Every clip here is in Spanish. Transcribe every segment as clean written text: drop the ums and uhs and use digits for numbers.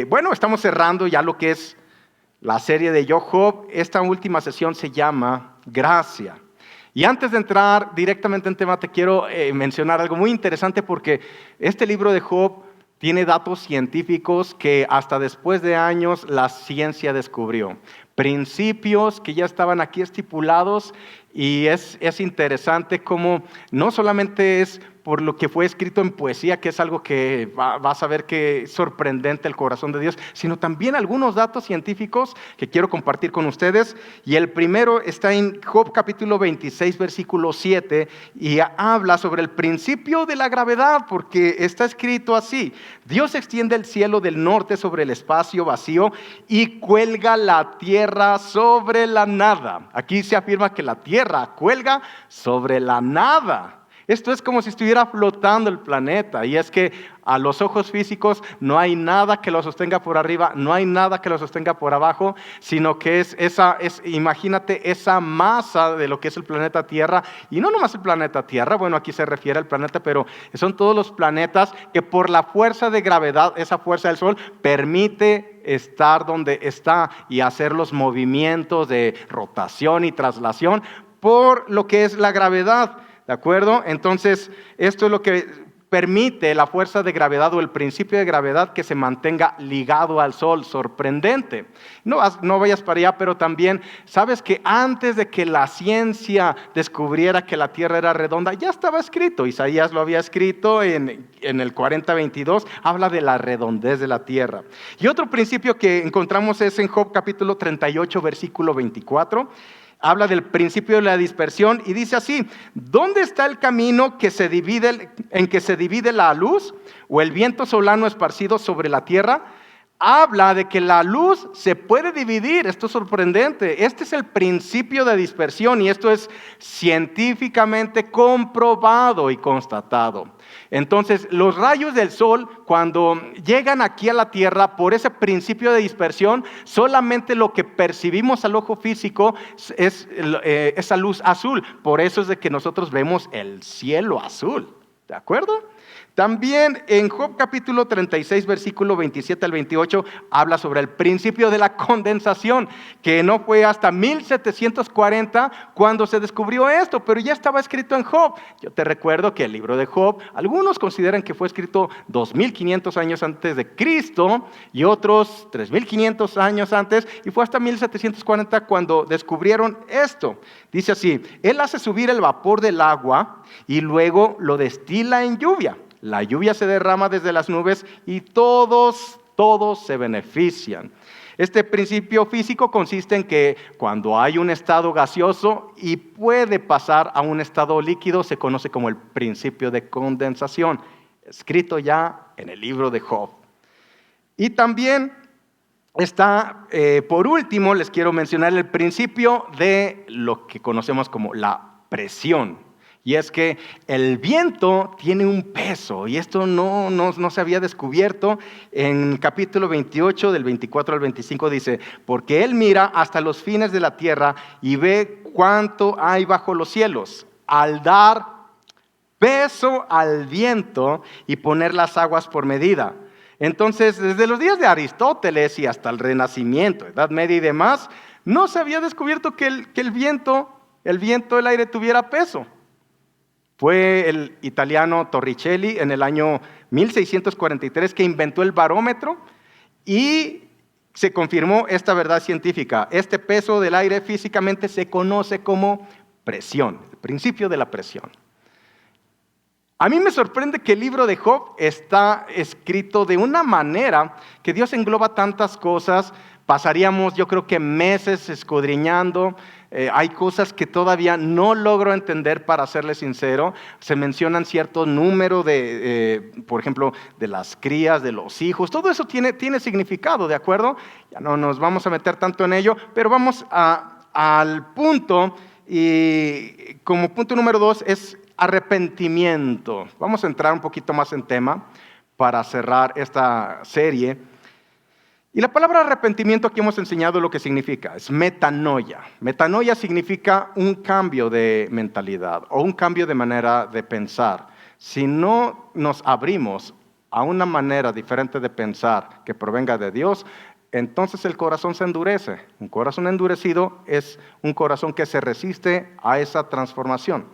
Bueno, estamos cerrando ya lo que es la serie de Yo Job. Esta última sesión se llama Gracia. Y antes de entrar directamente en tema, te quiero mencionar algo muy interesante porque este libro de Job tiene datos científicos que hasta después de años la ciencia descubrió. Principios que ya estaban aquí estipulados y es interesante cómo no solamente es por lo que fue escrito en poesía, que es algo que vas a ver que es sorprendente el corazón de Dios, sino también algunos datos científicos que quiero compartir con ustedes. Y el primero está en Job capítulo 26, versículo 7, y habla sobre el principio de la gravedad, porque está escrito así: Dios extiende el cielo del norte sobre el espacio vacío y cuelga la tierra sobre la nada. Aquí se afirma que la tierra cuelga sobre la nada. Esto es como si estuviera flotando el planeta, y es que a los ojos físicos no hay nada que lo sostenga por arriba, no hay nada que lo sostenga por abajo, sino que imagínate esa masa de lo que es el planeta Tierra, y no nomás el planeta Tierra, bueno, aquí se refiere al planeta, pero son todos los planetas que por la fuerza de gravedad, esa fuerza del Sol, permite estar donde está y hacer los movimientos de rotación y traslación por lo que es la gravedad. ¿De acuerdo? Entonces, esto es lo que permite la fuerza de gravedad o el principio de gravedad que se mantenga ligado al Sol. Sorprendente. No vayas para allá, pero también, ¿sabes que antes de que la ciencia descubriera que la Tierra era redonda, ya estaba escrito? Isaías lo había escrito en el 40:22, habla de la redondez de la Tierra. Y otro principio que encontramos es en Job capítulo 38, versículo 24. Habla del principio de la dispersión y dice así: ¿dónde está el camino en que se divide la luz o el viento solano esparcido sobre la tierra? Habla de que la luz se puede dividir. Esto es sorprendente. Este es el principio de dispersión y esto es científicamente comprobado y constatado. Entonces, los rayos del sol, cuando llegan aquí a la tierra por ese principio de dispersión, solamente lo que percibimos al ojo físico es esa luz azul. Por eso es de que nosotros vemos el cielo azul. ¿De acuerdo? También en Job capítulo 36, versículo 27 al 28, habla sobre el principio de la condensación, que no fue hasta 1740 cuando se descubrió esto, pero ya estaba escrito en Job. Yo te recuerdo que el libro de Job, algunos consideran que fue escrito 2500 años antes de Cristo y otros 3500 años antes, y fue hasta 1740 cuando descubrieron esto. Dice así: Él hace subir el vapor del agua y luego lo destila en lluvia. La lluvia se derrama desde las nubes y todos se benefician. Este principio físico consiste en que cuando hay un estado gaseoso y puede pasar a un estado líquido, se conoce como el principio de condensación, escrito ya en el libro de Job. Y también está, por último, les quiero mencionar el principio de lo que conocemos como la presión. Y es que el viento tiene un peso, y esto no se había descubierto. En capítulo 28, del 24 al 25, dice: porque Él mira hasta los fines de la tierra y ve cuánto hay bajo los cielos, al dar peso al viento y poner las aguas por medida. Entonces, desde los días de Aristóteles y hasta el Renacimiento, Edad Media y demás, no se había descubierto que el viento, el aire tuviera peso. Fue el italiano Torricelli en el año 1643 que inventó el barómetro y se confirmó esta verdad científica. Este peso del aire físicamente se conoce como presión, el principio de la presión. A mí me sorprende que el libro de Job está escrito de una manera que Dios engloba tantas cosas. Pasaríamos, yo creo que meses escudriñando. Hay cosas que todavía no logro entender, para serle sincero. Se mencionan cierto número por ejemplo, de las crías, de los hijos. Todo eso tiene significado, ¿de acuerdo? Ya no nos vamos a meter tanto en ello, pero vamos al punto. Y como punto número 2 es arrepentimiento. Vamos a entrar un poquito más en tema para cerrar esta serie. Y la palabra arrepentimiento aquí hemos enseñado lo que significa, es metanoia. Metanoia significa un cambio de mentalidad o un cambio de manera de pensar. Si no nos abrimos a una manera diferente de pensar que provenga de Dios, entonces el corazón se endurece. Un corazón endurecido es un corazón que se resiste a esa transformación.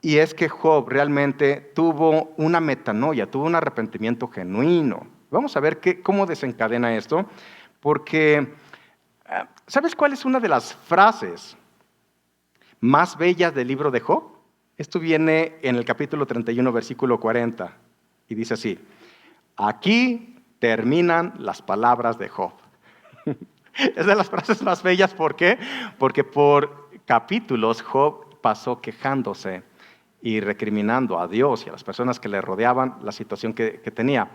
Y es que Job realmente tuvo una metanoia, tuvo un arrepentimiento genuino. Vamos a ver cómo desencadena esto, porque ¿sabes cuál es una de las frases más bellas del libro de Job? Esto viene en el capítulo 31, versículo 40, y dice así: aquí terminan las palabras de Job. Es de las frases más bellas, ¿por qué? Porque por capítulos Job pasó quejándose y recriminando a Dios y a las personas que le rodeaban la situación que tenía,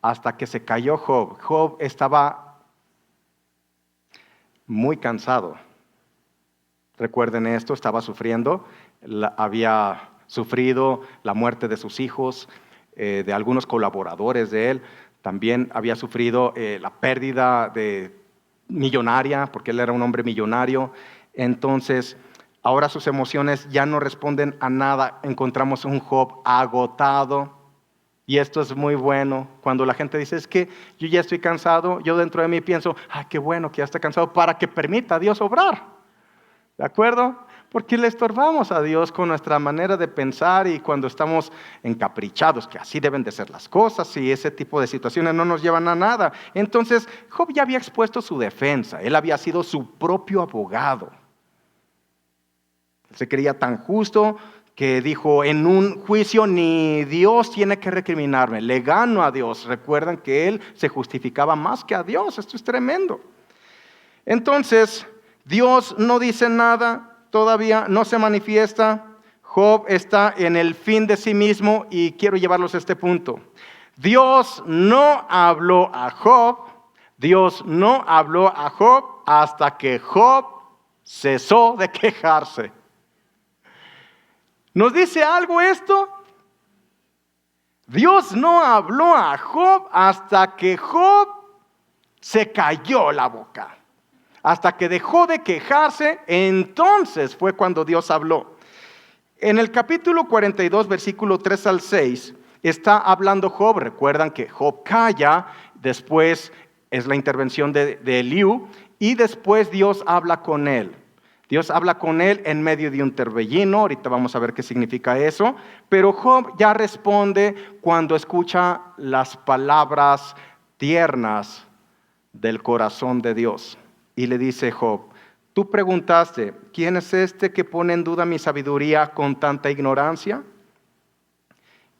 hasta que se cayó Job. Job estaba muy cansado. Recuerden esto, estaba sufriendo, había sufrido la muerte de sus hijos, de algunos colaboradores de él. También había sufrido la pérdida millonaria, porque él era un hombre millonario. Entonces, ahora sus emociones ya no responden a nada. Encontramos un Job agotado. Y esto es muy bueno. Cuando la gente dice, es que yo ya estoy cansado, yo dentro de mí pienso, qué bueno que ya está cansado, para que permita a Dios obrar. ¿De acuerdo? Porque le estorbamos a Dios con nuestra manera de pensar, y cuando estamos encaprichados, que así deben de ser las cosas, y ese tipo de situaciones no nos llevan a nada. Entonces, Job ya había expuesto su defensa, él había sido su propio abogado. Él se creía tan justo que dijo, en un juicio ni Dios tiene que recriminarme, le gano a Dios. Recuerdan que él se justificaba más que a Dios, esto es tremendo. Entonces, Dios no dice nada, todavía no se manifiesta. Job está en el fin de sí mismo, y quiero llevarlos a este punto. Dios no habló a Job, Dios no habló a Job hasta que Job cesó de quejarse. ¿Nos dice algo esto? Dios no habló a Job hasta que Job se cayó la boca. Hasta que dejó de quejarse, entonces fue cuando Dios habló. En el capítulo 42, versículo 3 al 6, está hablando Job. Recuerdan que Job calla, después es la intervención de Eliú, y después Dios habla con él. Dios habla con él en medio de un torbellino, ahorita vamos a ver qué significa eso, pero Job ya responde cuando escucha las palabras tiernas del corazón de Dios. Y le dice Job, tú preguntaste, ¿quién es este que pone en duda mi sabiduría con tanta ignorancia?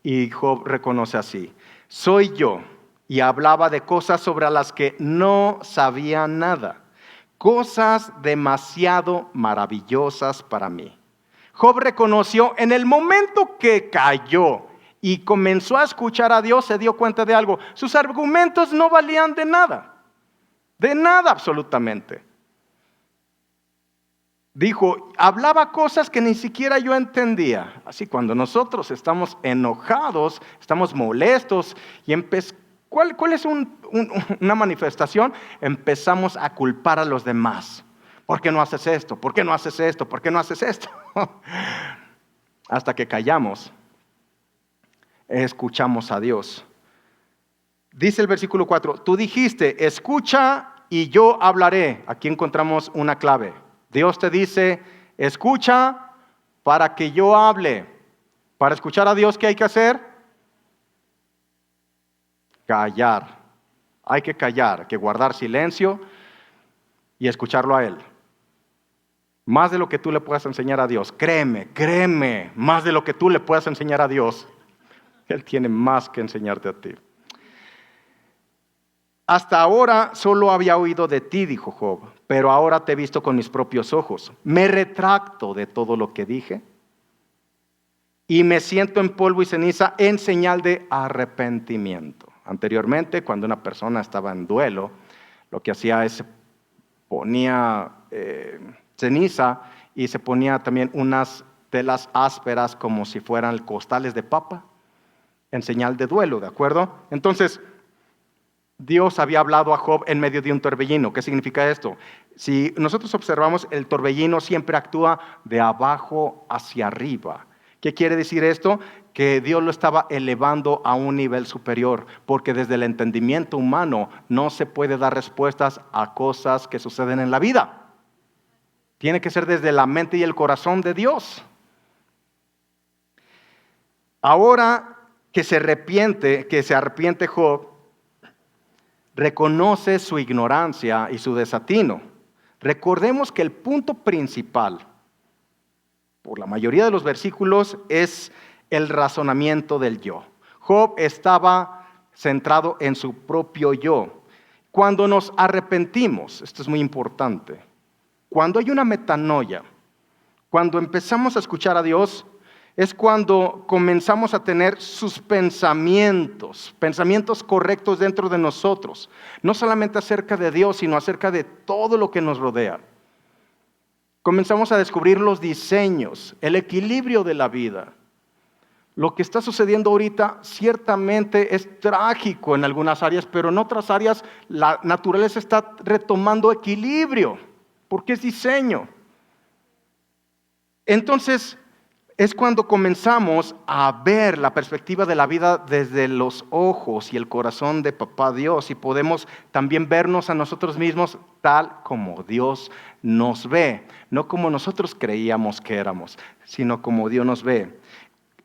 Y Job reconoce así, soy yo, y hablaba de cosas sobre las que no sabía nada, cosas demasiado maravillosas para mí. Job reconoció en el momento que cayó y comenzó a escuchar a Dios, se dio cuenta de algo, sus argumentos no valían de nada. De nada absolutamente. Dijo, hablaba cosas que ni siquiera yo entendía. Así cuando nosotros estamos enojados, estamos molestos, y ¿cuál es una manifestación? Empezamos a culpar a los demás. ¿Por qué no haces esto? ¿Por qué no haces esto? ¿Por qué no haces esto? Hasta que callamos, escuchamos a Dios. Dice el versículo 4, tú dijiste, escucha y yo hablaré. Aquí encontramos una clave. Dios te dice, escucha para que yo hable. Para escuchar a Dios, ¿qué hay que hacer? Callar. Hay que callar, hay que guardar silencio y escucharlo a Él. Más de lo que tú le puedas enseñar a Dios. Créeme, más de lo que tú le puedas enseñar a Dios. Él tiene más que enseñarte a ti. Hasta ahora solo había oído de ti, dijo Job, pero ahora te he visto con mis propios ojos. Me retracto de todo lo que dije y me siento en polvo y ceniza en señal de arrepentimiento. Anteriormente, cuando una persona estaba en duelo, lo que hacía es ponía ceniza y se ponía también unas telas ásperas como si fueran costales de papa en señal de duelo, ¿de acuerdo? Entonces, Dios había hablado a Job en medio de un torbellino. ¿Qué significa esto? Si nosotros observamos, el torbellino siempre actúa de abajo hacia arriba. ¿Qué quiere decir esto? Que Dios lo estaba elevando a un nivel superior, porque desde el entendimiento humano no se puede dar respuestas a cosas que suceden en la vida. Tiene que ser desde la mente y el corazón de Dios. Ahora que se arrepiente Job, reconoce su ignorancia y su desatino. Recordemos que el punto principal, por la mayoría de los versículos, es el razonamiento del yo. Job estaba centrado en su propio yo. Cuando nos arrepentimos, esto es muy importante, cuando hay una metanoia, cuando empezamos a escuchar a Dios, es cuando comenzamos a tener sus pensamientos correctos dentro de nosotros, no solamente acerca de Dios, sino acerca de todo lo que nos rodea. Comenzamos a descubrir los diseños, el equilibrio de la vida. Lo que está sucediendo ahorita ciertamente es trágico en algunas áreas, pero en otras áreas la naturaleza está retomando equilibrio, porque es diseño. Entonces, es cuando comenzamos a ver la perspectiva de la vida desde los ojos y el corazón de Papá Dios, y podemos también vernos a nosotros mismos tal como Dios nos ve, no como nosotros creíamos que éramos, sino como Dios nos ve.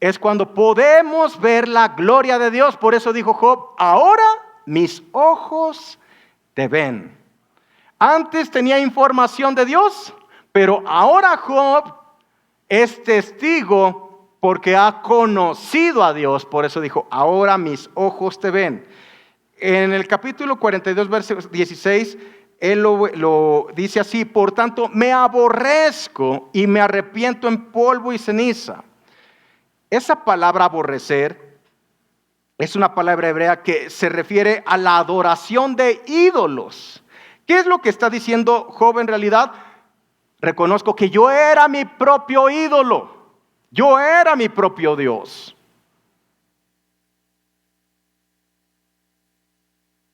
Es cuando podemos ver la gloria de Dios. Por eso dijo Job, ahora mis ojos te ven. Antes tenía información de Dios, pero ahora Job es testigo porque ha conocido a Dios. Por eso dijo, ahora mis ojos te ven. En el capítulo 42, verso 16, él lo dice así: por tanto, me aborrezco y me arrepiento en polvo y ceniza. Esa palabra aborrecer es una palabra hebrea que se refiere a la adoración de ídolos. ¿Qué es lo que está diciendo Job en realidad? Reconozco que yo era mi propio ídolo. Yo era mi propio Dios.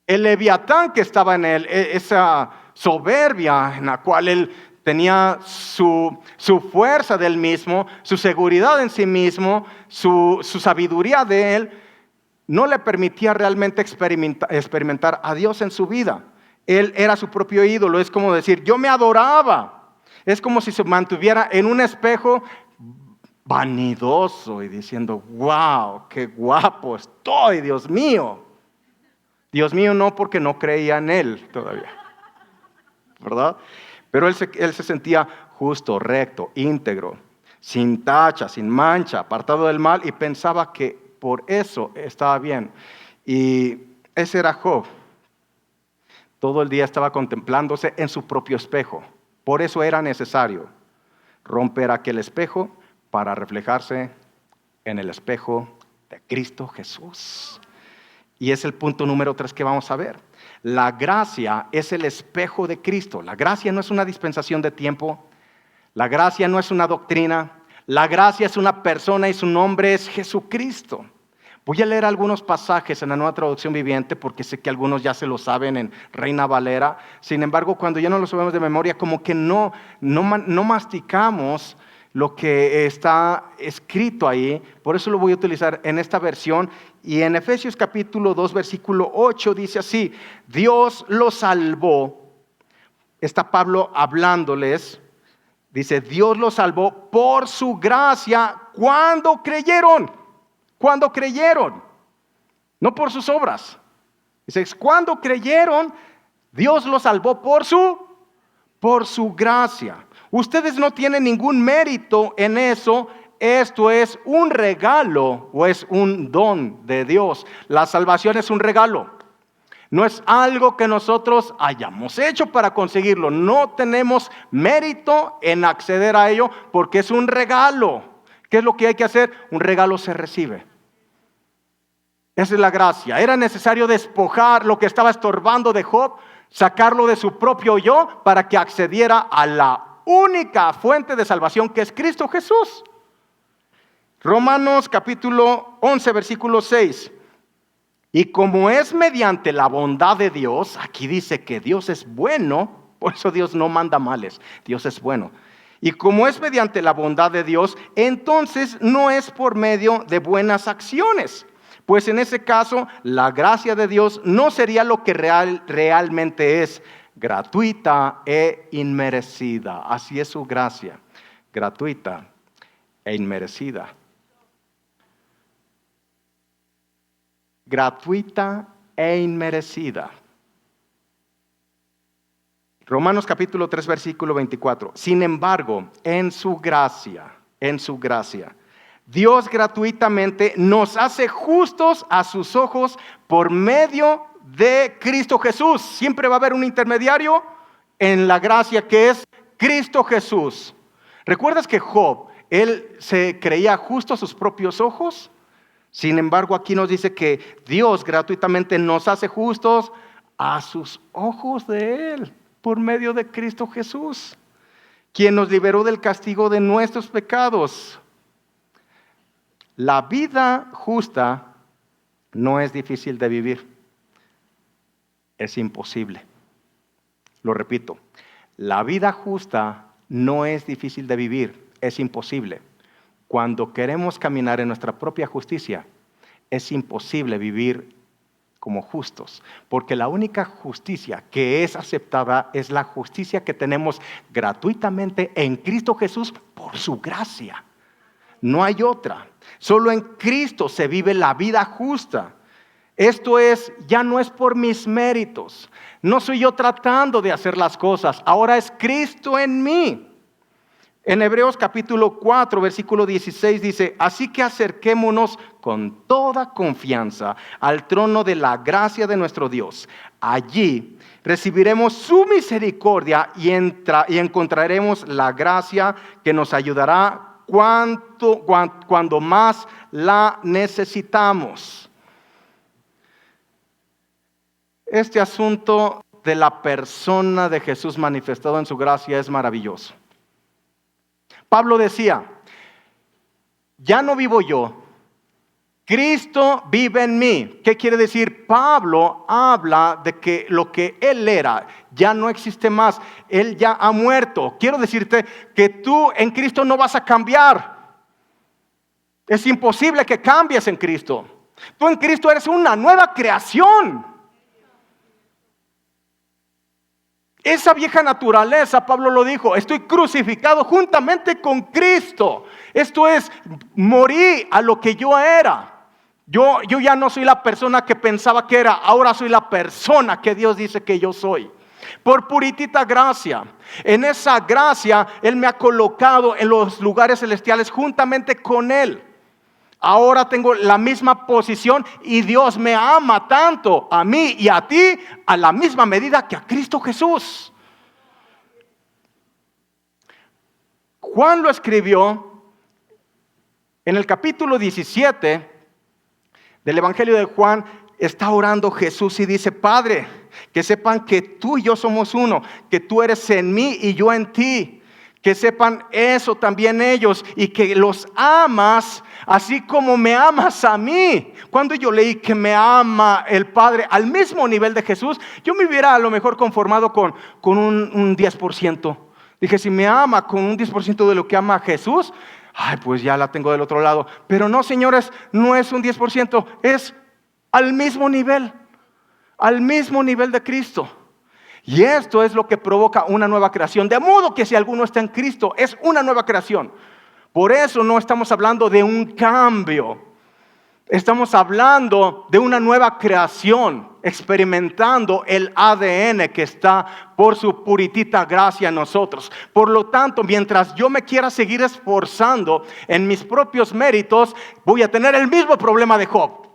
El leviatán que estaba en él, esa soberbia en la cual él tenía su fuerza del mismo, su seguridad en sí mismo, su sabiduría de él, no le permitía realmente experimentar a Dios en su vida. Él era su propio ídolo. Es como decir, yo me adoraba. Es como si se mantuviera en un espejo vanidoso y diciendo, wow, qué guapo estoy, Dios mío. Dios mío no, porque no creía en él todavía, ¿verdad? Pero él se sentía justo, recto, íntegro, sin tacha, sin mancha, apartado del mal, y pensaba que por eso estaba bien. Y ese era Job. Todo el día estaba contemplándose en su propio espejo. Por eso era necesario romper aquel espejo para reflejarse en el espejo de Cristo Jesús. Y es el punto número 3 que vamos a ver. La gracia es el espejo de Cristo. La gracia no es una dispensación de tiempo. La gracia no es una doctrina. La gracia es una persona y su nombre es Jesucristo. Voy a leer algunos pasajes en la Nueva Traducción Viviente porque sé que algunos ya se lo saben en Reina Valera. Sin embargo, cuando ya no lo sabemos de memoria, como que no masticamos lo que está escrito ahí. Por eso lo voy a utilizar en esta versión. Y en Efesios capítulo 2, versículo 8 dice así: Dios los salvó. Está Pablo hablándoles. Dice, Dios los salvó por su gracia cuando creyeron. Cuando creyeron, no por sus obras. Dice, cuando creyeron, Dios los salvó por su gracia. Ustedes no tienen ningún mérito en eso. Esto es un regalo o es un don de Dios. La salvación es un regalo. No es algo que nosotros hayamos hecho para conseguirlo. No tenemos mérito en acceder a ello porque es un regalo. ¿Qué es lo que hay que hacer? Un regalo se recibe. Esa es la gracia. Era necesario despojar lo que estaba estorbando de Job, sacarlo de su propio yo para que accediera a la única fuente de salvación que es Cristo Jesús. Romanos capítulo 11, versículo 6. Y como es mediante la bondad de Dios, aquí dice que Dios es bueno, por eso Dios no manda males, Dios es bueno. Y como es mediante la bondad de Dios, entonces no es por medio de buenas acciones. Pues en ese caso, la gracia de Dios no sería lo que realmente es, gratuita e inmerecida. Así es su gracia, gratuita e inmerecida. Gratuita e inmerecida. Romanos capítulo 3, versículo 24. Sin embargo, en su gracia, Dios gratuitamente nos hace justos a sus ojos por medio de Cristo Jesús. Siempre va a haber un intermediario en la gracia que es Cristo Jesús. ¿Recuerdas que Job, él se creía justo a sus propios ojos? Sin embargo, aquí nos dice que Dios gratuitamente nos hace justos a sus ojos de Él, por medio de Cristo Jesús, quien nos liberó del castigo de nuestros pecados. La vida justa no es difícil de vivir, es imposible. Lo repito, la vida justa no es difícil de vivir, es imposible. Cuando queremos caminar en nuestra propia justicia, es imposible vivir como justos, porque la única justicia que es aceptada es la justicia que tenemos gratuitamente en Cristo Jesús por su gracia. No hay otra. Solo en Cristo se vive la vida justa. Esto es, ya no es por mis méritos. No soy yo tratando de hacer las cosas. Ahora es Cristo en mí. En Hebreos capítulo 4, versículo 16 dice, así que acerquémonos con toda confianza al trono de la gracia de nuestro Dios. Allí recibiremos su misericordia y encontraremos la gracia que nos ayudará cuando más la necesitamos. Este asunto de la persona de Jesús manifestado en su gracia es maravilloso. Pablo decía, ya no vivo yo, Cristo vive en mí. ¿Qué quiere decir? Pablo habla de que lo que él era ya no existe más, él ya ha muerto. Quiero decirte que tú en Cristo no vas a cambiar. Es imposible que cambies en Cristo. Tú en Cristo eres una nueva creación. Esa vieja naturaleza, Pablo lo dijo, estoy crucificado juntamente con Cristo. Esto es, morí a lo que yo era. Yo ya no soy la persona que pensaba que era, ahora soy la persona que Dios dice que yo soy. Por puritita gracia. En esa gracia, Él me ha colocado en los lugares celestiales juntamente con Él. Ahora tengo la misma posición y Dios me ama tanto a mí y a ti a la misma medida que a Cristo Jesús. Juan lo escribió en el capítulo 17 del Evangelio de Juan. Está orando Jesús y dice, Padre, que sepan que tú y yo somos uno, que tú eres en mí y yo en ti. Que sepan eso también ellos y que los amas así como me amas a mí. Cuando yo leí que me ama el Padre al mismo nivel de Jesús, yo me hubiera a lo mejor conformado con un 10%. Dije, si me ama con un 10% de lo que ama a Jesús, ay, pues ya la tengo del otro lado. Pero no, señores, no es un 10%, es al mismo nivel de Cristo. Y esto es lo que provoca una nueva creación. De modo que si alguno está en Cristo, es una nueva creación. Por eso no estamos hablando de un cambio. Estamos hablando de una nueva creación, experimentando el ADN que está por su puritita gracia en nosotros. Por lo tanto, mientras yo me quiera seguir esforzando en mis propios méritos, voy a tener el mismo problema de Job.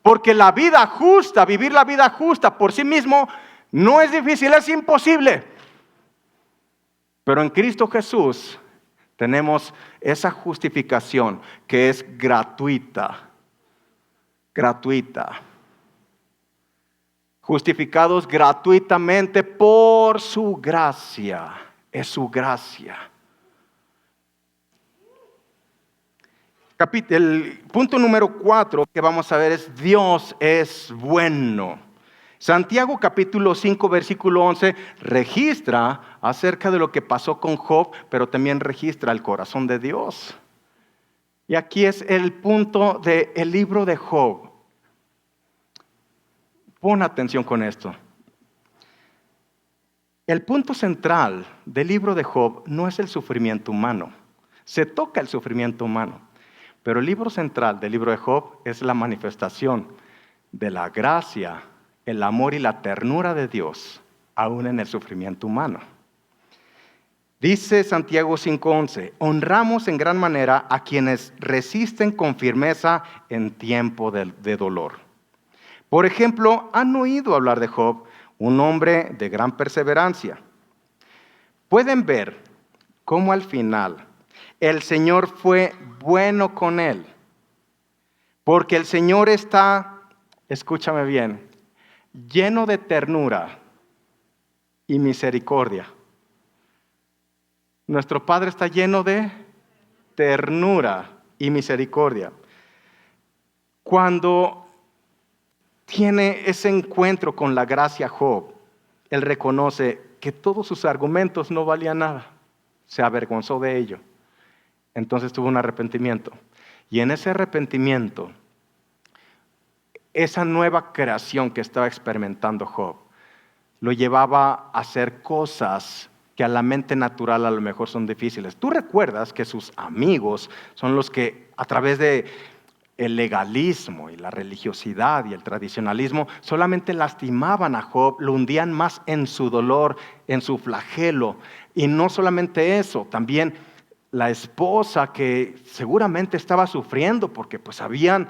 Porque la vida justa, vivir la vida justa por sí mismo, no es difícil, es imposible. Pero en Cristo Jesús tenemos esa justificación que es gratuita. Gratuita. Justificados gratuitamente por su gracia. Es su gracia. El punto número 4 que vamos a ver es Dios es bueno. Santiago capítulo 5 versículo 11 registra acerca de lo que pasó con Job, pero también registra el corazón de Dios. Y aquí es el punto del libro de Job. Pon atención con esto. El punto central del libro de Job no es el sufrimiento humano. Se toca el sufrimiento humano. Pero el libro central del libro de Job es la manifestación de la gracia, el amor y la ternura de Dios, aún en el sufrimiento humano. Dice Santiago 5:11, honramos en gran manera a quienes resisten con firmeza en tiempo de dolor. Por ejemplo, han oído hablar de Job, un hombre de gran perseverancia. Pueden ver cómo al final el Señor fue bueno con él, porque el Señor está, escúchame bien, lleno de ternura y misericordia. Nuestro Padre está lleno de ternura y misericordia. Cuando tiene ese encuentro con la gracia Job, él reconoce que todos sus argumentos no valían nada. Se avergonzó de ello. Entonces tuvo un arrepentimiento. Y en ese arrepentimiento, esa nueva creación que estaba experimentando Job, lo llevaba a hacer cosas que a la mente natural a lo mejor son difíciles. Tú recuerdas que sus amigos son los que a través de el legalismo y la religiosidad y el tradicionalismo solamente lastimaban a Job, lo hundían más en su dolor, en su flagelo. Y no solamente eso, también la esposa que seguramente estaba sufriendo porque pues habían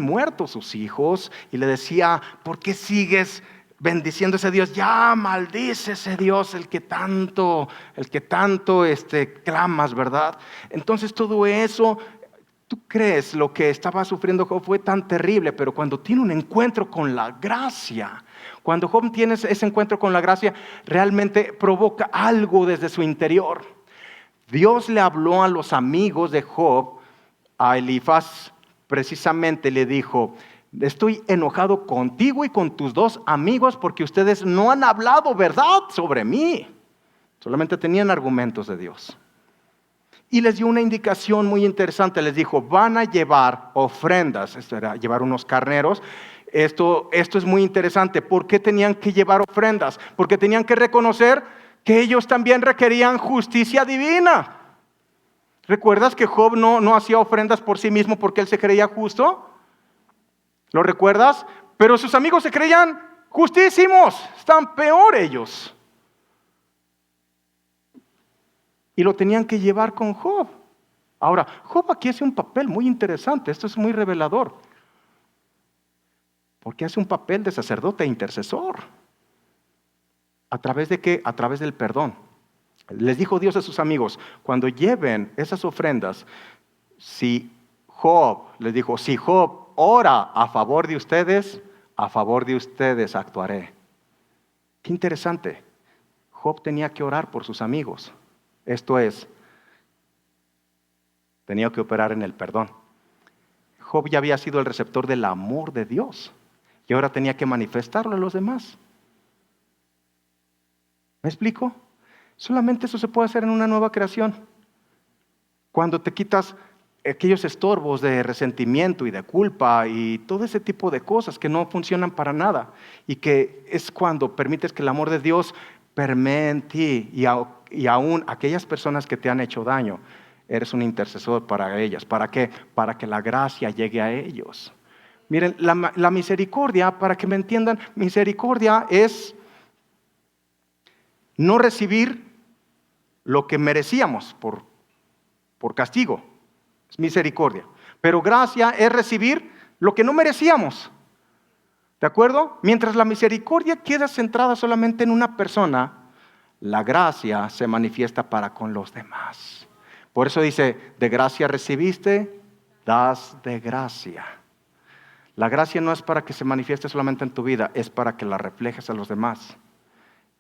muerto sus hijos y le decía, ¿por qué sigues bendiciendo a ese Dios? Ya maldice ese Dios, el que tanto clamas, ¿verdad? Entonces todo eso, ¿tú crees lo que estaba sufriendo Job fue tan terrible? Pero cuando tiene un encuentro con la gracia, cuando Job tiene ese encuentro con la gracia, realmente provoca algo desde su interior. Dios le habló a los amigos de Job, a Elifaz precisamente le dijo, estoy enojado contigo y con tus dos amigos porque ustedes no han hablado verdad sobre mí. Solamente tenían argumentos de Dios. Y les dio una indicación muy interesante. Les dijo, van a llevar ofrendas. Esto era llevar unos carneros. Esto es muy interesante. ¿Por qué tenían que llevar ofrendas? Porque tenían que reconocer que ellos también requerían justicia divina. ¿Recuerdas que Job no hacía ofrendas por sí mismo porque él se creía justo? ¿Lo recuerdas? Pero sus amigos se creían justísimos, están peor ellos. Y lo tenían que llevar con Job. Ahora, Job aquí hace un papel muy interesante, esto es muy revelador. Porque hace un papel de sacerdote e intercesor. ¿A través de qué? A través del perdón. Les dijo Dios a sus amigos, cuando lleven esas ofrendas, si Job ora a favor de ustedes actuaré. Qué interesante. Job tenía que orar por sus amigos. Esto es, tenía que operar en el perdón. Job ya había sido el receptor del amor de Dios y ahora tenía que manifestarlo a los demás. ¿Me explico? Solamente eso se puede hacer en una nueva creación. Cuando te quitas aquellos estorbos de resentimiento y de culpa y todo ese tipo de cosas que no funcionan para nada y que es cuando permites que el amor de Dios permee en ti y aún aquellas personas que te han hecho daño, eres un intercesor para ellas. ¿Para qué? Para que la gracia llegue a ellos. Miren, la misericordia, para que me entiendan, misericordia es no recibir lo que merecíamos por castigo. Es misericordia. Pero gracia es recibir lo que no merecíamos. ¿De acuerdo? Mientras la misericordia queda centrada solamente en una persona, la gracia se manifiesta para con los demás. Por eso dice, de gracia recibiste, das de gracia. La gracia no es para que se manifieste solamente en tu vida, es para que la reflejes a los demás.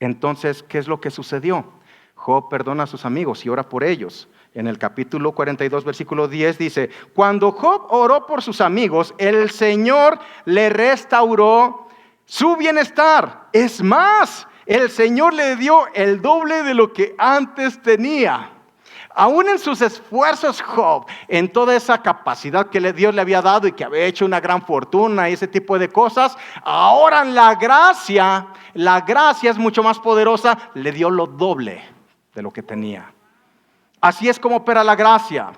Entonces, ¿qué es lo que sucedió? Job perdona a sus amigos y ora por ellos. En el capítulo 42, versículo 10 dice, cuando Job oró por sus amigos, el Señor le restauró su bienestar. Es más, el Señor le dio el doble de lo que antes tenía. Aún en sus esfuerzos, Job, en toda esa capacidad que Dios le había dado y que había hecho una gran fortuna y ese tipo de cosas, ahora la gracia es mucho más poderosa, le dio lo doble de lo que tenía. Así es como opera la gracia.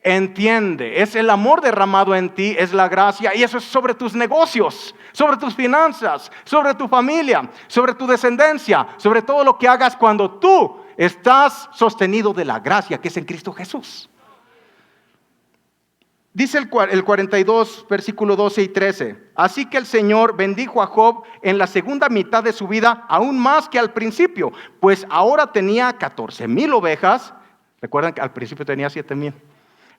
Entiende, es el amor derramado en ti, es la gracia, y eso es sobre tus negocios, sobre tus finanzas, sobre tu familia, sobre tu descendencia, sobre todo lo que hagas cuando tú estás sostenido de la gracia que es en Cristo Jesús. Dice el 42, versículo 12 y 13. Así que el Señor bendijo a Job en la segunda mitad de su vida, aún más que al principio, pues ahora tenía 14,000 ovejas. Recuerdan que al principio tenía 7,000.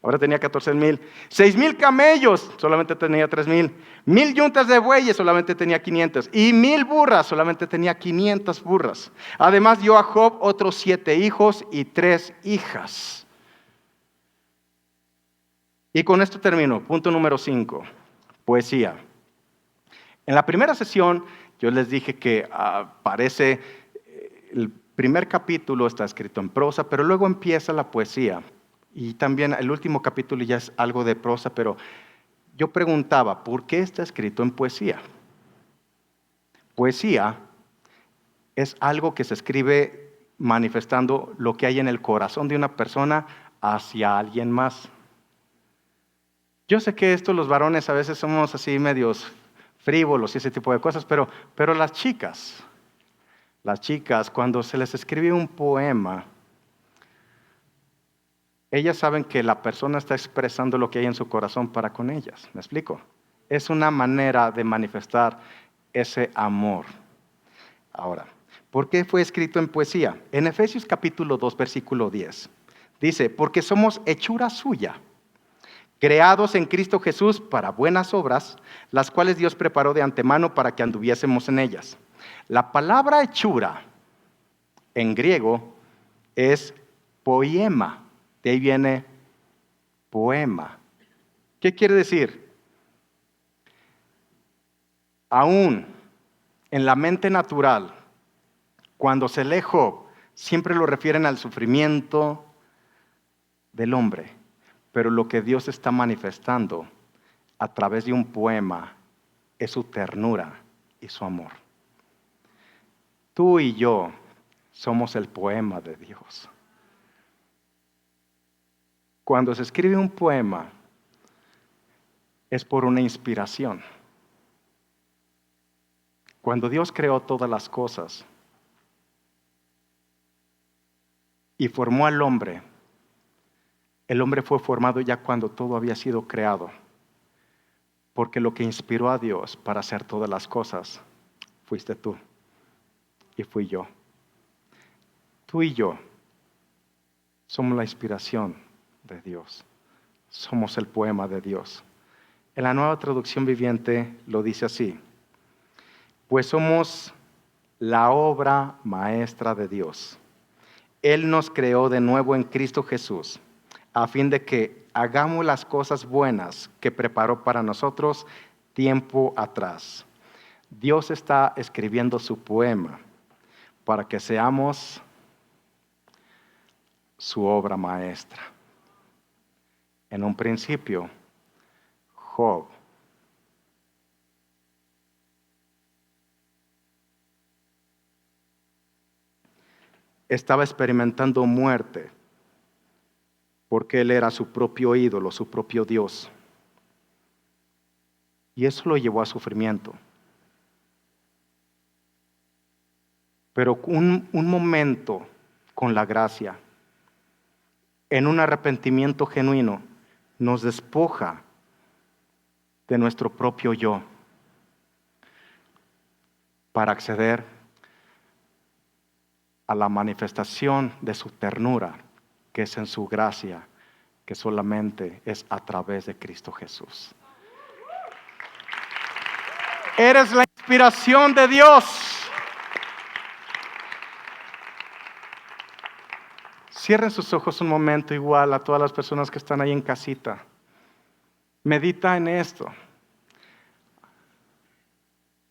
Ahora tenía 14,000. 6,000 camellos, solamente tenía 3,000. 1,000 yuntas de bueyes, solamente tenía 500. Y 1,000 burras, solamente tenía 500 burras. Además dio a Job otros 7 hijos y 3 hijas. Y con esto termino. Punto número 5. Poesía. En la primera sesión yo les dije que parece el primer capítulo está escrito en prosa, pero luego empieza la poesía. Y también el último capítulo ya es algo de prosa, pero yo preguntaba, ¿por qué está escrito en poesía? Poesía es algo que se escribe manifestando lo que hay en el corazón de una persona hacia alguien más. Yo sé que los varones a veces somos así medios frívolos y ese tipo de cosas, pero las chicas, cuando se les escribe un poema, ellas saben que la persona está expresando lo que hay en su corazón para con ellas. ¿Me explico? Es una manera de manifestar ese amor. Ahora, ¿por qué fue escrito en poesía? En Efesios capítulo 2, versículo 10, dice, porque somos hechura suya, creados en Cristo Jesús para buenas obras, las cuales Dios preparó de antemano para que anduviésemos en ellas. La palabra hechura en griego es poema. De ahí viene poema. ¿Qué quiere decir? Aún en la mente natural, cuando se lee Job, siempre lo refieren al sufrimiento del hombre. Pero lo que Dios está manifestando a través de un poema es su ternura y su amor. Tú y yo somos el poema de Dios. Cuando se escribe un poema, es por una inspiración. Cuando Dios creó todas las cosas y formó al hombre, el hombre fue formado ya cuando todo había sido creado, porque lo que inspiró a Dios para hacer todas las cosas fuiste tú y fui yo. Tú y yo somos la inspiración de Dios. Somos el poema de Dios. En la Nueva Traducción Viviente lo dice así: pues somos la obra maestra de Dios. Él nos creó de nuevo en Cristo Jesús, a fin de que hagamos las cosas buenas que preparó para nosotros tiempo atrás. Dios está escribiendo su poema para que seamos su obra maestra. En un principio, Job estaba experimentando muerte porque él era su propio ídolo, su propio Dios. Y eso lo llevó a sufrimiento. Pero un momento con la gracia, en un arrepentimiento genuino, nos despoja de nuestro propio yo para acceder a la manifestación de su ternura, que es en su gracia, que solamente es a través de Cristo Jesús. Eres la inspiración de Dios. Cierren sus ojos un momento, igual a todas las personas que están ahí en casita. Medita en esto.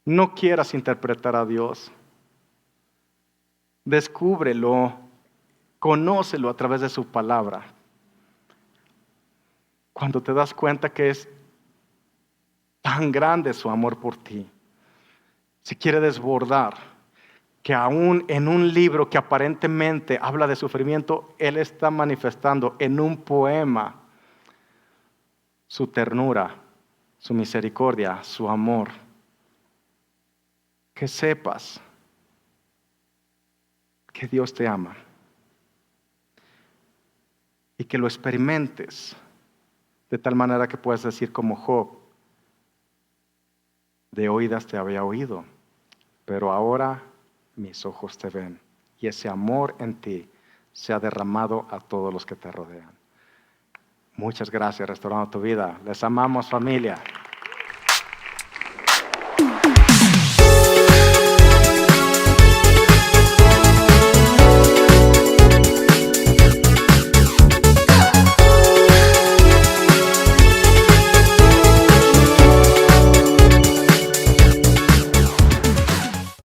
No quieras interpretar a Dios. Descúbrelo, conócelo a través de su palabra. Cuando te das cuenta que es tan grande su amor por ti, se quiere desbordar, que aún en un libro que aparentemente habla de sufrimiento, Él está manifestando en un poema su ternura, su misericordia, su amor. Que sepas que Dios te ama y que lo experimentes de tal manera que puedas decir como Job: de oídas te había oído, pero ahora mis ojos te ven, y ese amor en ti se ha derramado a todos los que te rodean. Muchas gracias, Restaurando tu Vida. Les amamos, familia.